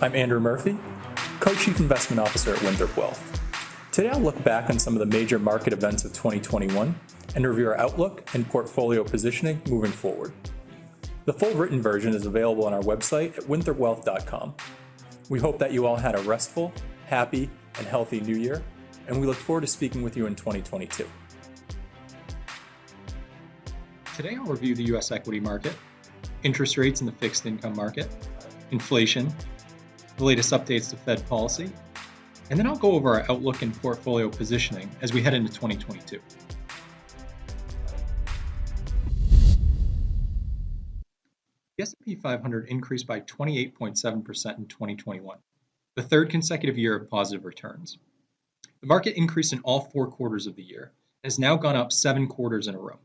I'm Andrew Murphy, Co-Chief Investment Officer at Winthrop Wealth. Today I'll look back on some of the major market events of 2021 and review our outlook and portfolio positioning moving forward. The full written version is available on our website at winthropwealth.com. We hope that you all had a restful, happy, and healthy new year, and we look forward to speaking with you in 2022. Today I'll review the U.S. equity market, interest rates in the fixed income market, inflation, the latest updates to Fed policy, and then I'll go over our outlook and portfolio positioning as we head into 2022. The S&P 500 increased by 28.7% in 2021, the third consecutive year of positive returns. The market increased in all 4 quarters of the year and has now gone up 7 quarters in a row.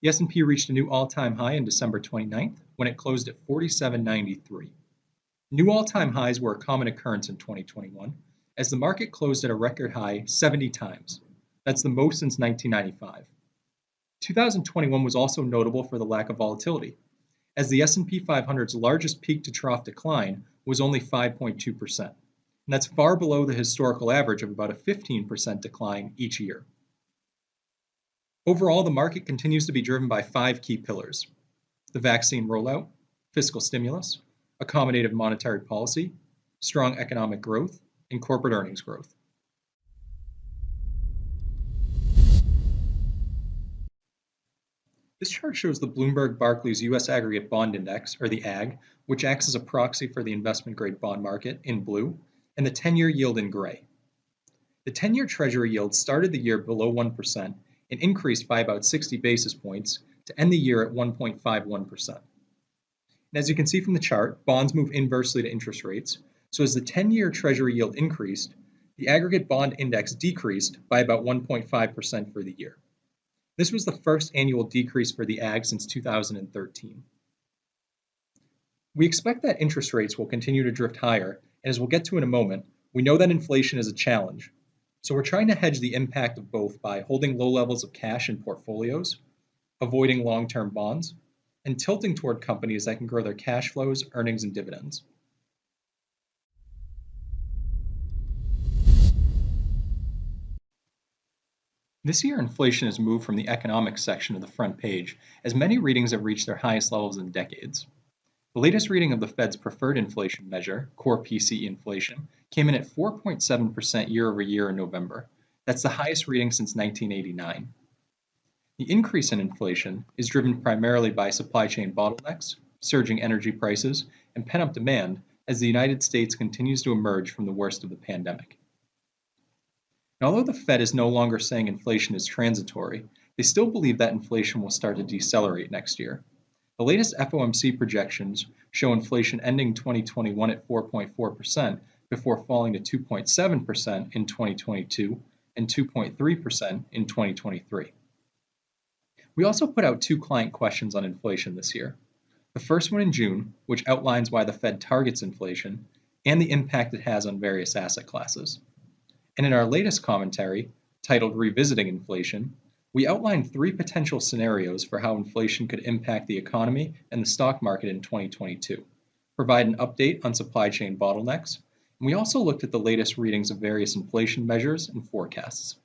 The S&P reached a new all-time high on December 29th when it closed at 4793. New all-time highs were a common occurrence in 2021 as the market closed at a record high 70 times. That's the most since 1995. 2021 was also notable for the lack of volatility, as the S&P 500's largest peak-to-trough decline was only 5.2%, and that's far below the historical average of about a 15% decline each year. Overall, the market continues to be driven by 5 key pillars: the vaccine rollout, fiscal stimulus, accommodative monetary policy, strong economic growth, and corporate earnings growth. This chart shows the Bloomberg Barclays U.S. Aggregate Bond Index, or the AGG, which acts as a proxy for the investment-grade bond market in blue, and the 10-year yield in gray. The 10-year Treasury yield started the year below 1% and increased by about 60 basis points to end the year at 1.51%. And as you can see from the chart, bonds move inversely to interest rates, so as the 10-year Treasury yield increased, the aggregate bond index decreased by about 1.5% for the year. This was the first annual decrease for the AGG since 2013. We expect that interest rates will continue to drift higher, and as we'll get to in a moment, we know that inflation is a challenge. So we're trying to hedge the impact of both by holding low levels of cash in portfolios, avoiding long-term bonds, and tilting toward companies that can grow their cash flows, earnings, and dividends. This year, inflation has moved from the economics section of the front page, as many readings have reached their highest levels in decades. The latest reading of the Fed's preferred inflation measure, core PCE inflation, came in at 4.7% year over year in November. That's the highest reading since 1989. The increase in inflation is driven primarily by supply chain bottlenecks, surging energy prices, and pent-up demand as the United States continues to emerge from the worst of the pandemic. Now, although the Fed is no longer saying inflation is transitory, they still believe that inflation will start to decelerate next year. The latest FOMC projections show inflation ending 2021 at 4.4% before falling to 2.7% in 2022 and 2.3% in 2023. We also put out 2 client questions on inflation this year. The first one in June, which outlines why the Fed targets inflation and the impact it has on various asset classes. And in our latest commentary, titled Revisiting Inflation, we outlined 3 potential scenarios for how inflation could impact the economy and the stock market in 2022, provide an update on supply chain bottlenecks, and we also looked at the latest readings of various inflation measures and forecasts.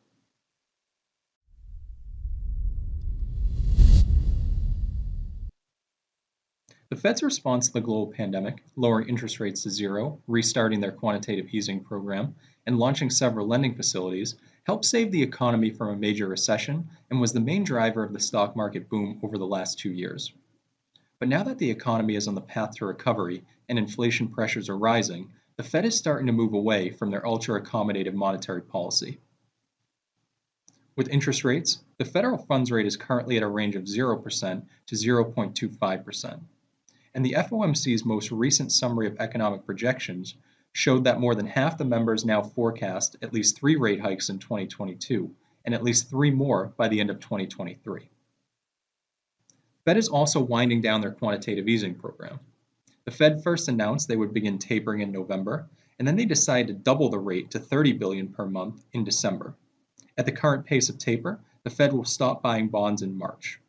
The Fed's response to the global pandemic, lowering interest rates to zero, restarting their quantitative easing program, and launching several lending facilities, helped save the economy from a major recession and was the main driver of the stock market boom over the last 2 years. But now that the economy is on the path to recovery and inflation pressures are rising, the Fed is starting to move away from their ultra-accommodative monetary policy. With interest rates, the federal funds rate is currently at a range of 0% to 0.25%. And the FOMC's most recent summary of economic projections showed that more than half the members now forecast at least 3 rate hikes in 2022 and at least 3 more by the end of 2023. Fed is also winding down their quantitative easing program. The Fed first announced they would begin tapering in November, and then they decided to double the rate to $30 billion per month in December. At the current pace of taper, the Fed will stop buying bonds in March.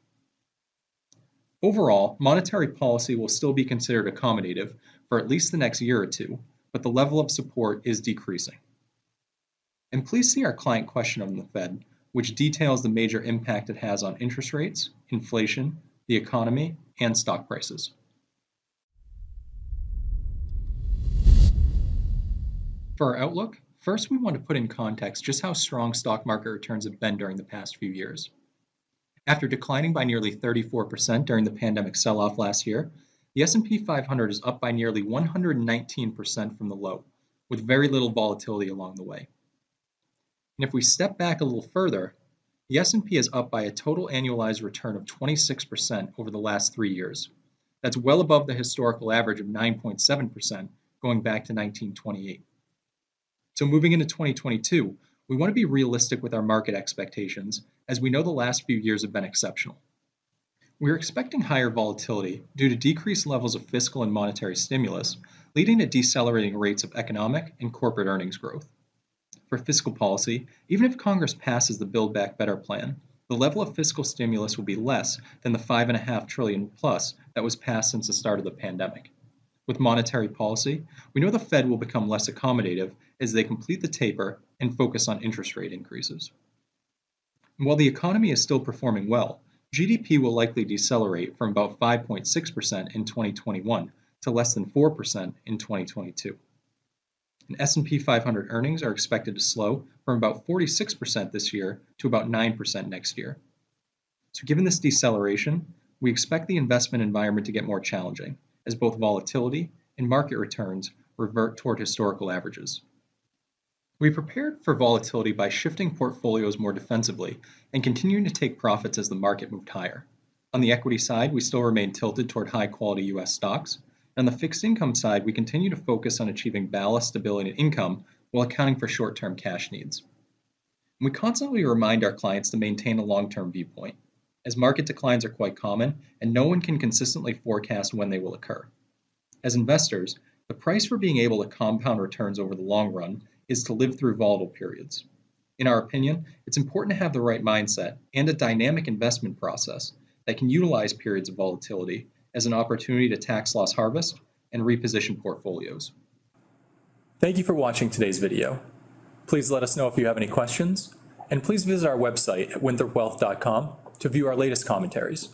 Overall, monetary policy will still be considered accommodative, for at least the next year or two, but the level of support is decreasing. And please see our client question on the Fed, which details the major impact it has on interest rates, inflation, the economy, and stock prices. For our outlook, first we want to put in context just how strong stock market returns have been during the past few years. After declining by nearly 34% during the pandemic sell-off last year, the S&P 500 is up by nearly 119% from the low, with very little volatility along the way. And if we step back a little further, the S&P is up by a total annualized return of 26% over the last 3 years. That's well above the historical average of 9.7% going back to 1928. So moving into 2022, we want to be realistic with our market expectations, as we know the last few years have been exceptional. We're expecting higher volatility due to decreased levels of fiscal and monetary stimulus, leading to decelerating rates of economic and corporate earnings growth. For fiscal policy, even if Congress passes the Build Back Better plan, the level of fiscal stimulus will be less than the $5.5 trillion plus that was passed since the start of the pandemic. With monetary policy, we know the Fed will become less accommodative as they complete the taper and focus on interest rate increases. And while the economy is still performing well, GDP will likely decelerate from about 5.6% in 2021 to less than 4% in 2022. And S&P 500 earnings are expected to slow from about 46% this year to about 9% next year. So given this deceleration, we expect the investment environment to get more challenging, as both volatility and market returns revert toward historical averages. We prepared for volatility by shifting portfolios more defensively and continuing to take profits as the market moved higher. On the equity side, we still remain tilted toward high-quality U.S. stocks. On the fixed income side, we continue to focus on achieving ballast stability and income while accounting for short-term cash needs. We constantly remind our clients to maintain a long-term viewpoint, as market declines are quite common and no one can consistently forecast when they will occur. As investors, the price for being able to compound returns over the long run is to live through volatile periods. In our opinion, it's important to have the right mindset and a dynamic investment process that can utilize periods of volatility as an opportunity to tax loss harvest and reposition portfolios. Thank you for watching today's video. Please let us know if you have any questions, and please visit our website at winthropwealth.com to view our latest commentaries.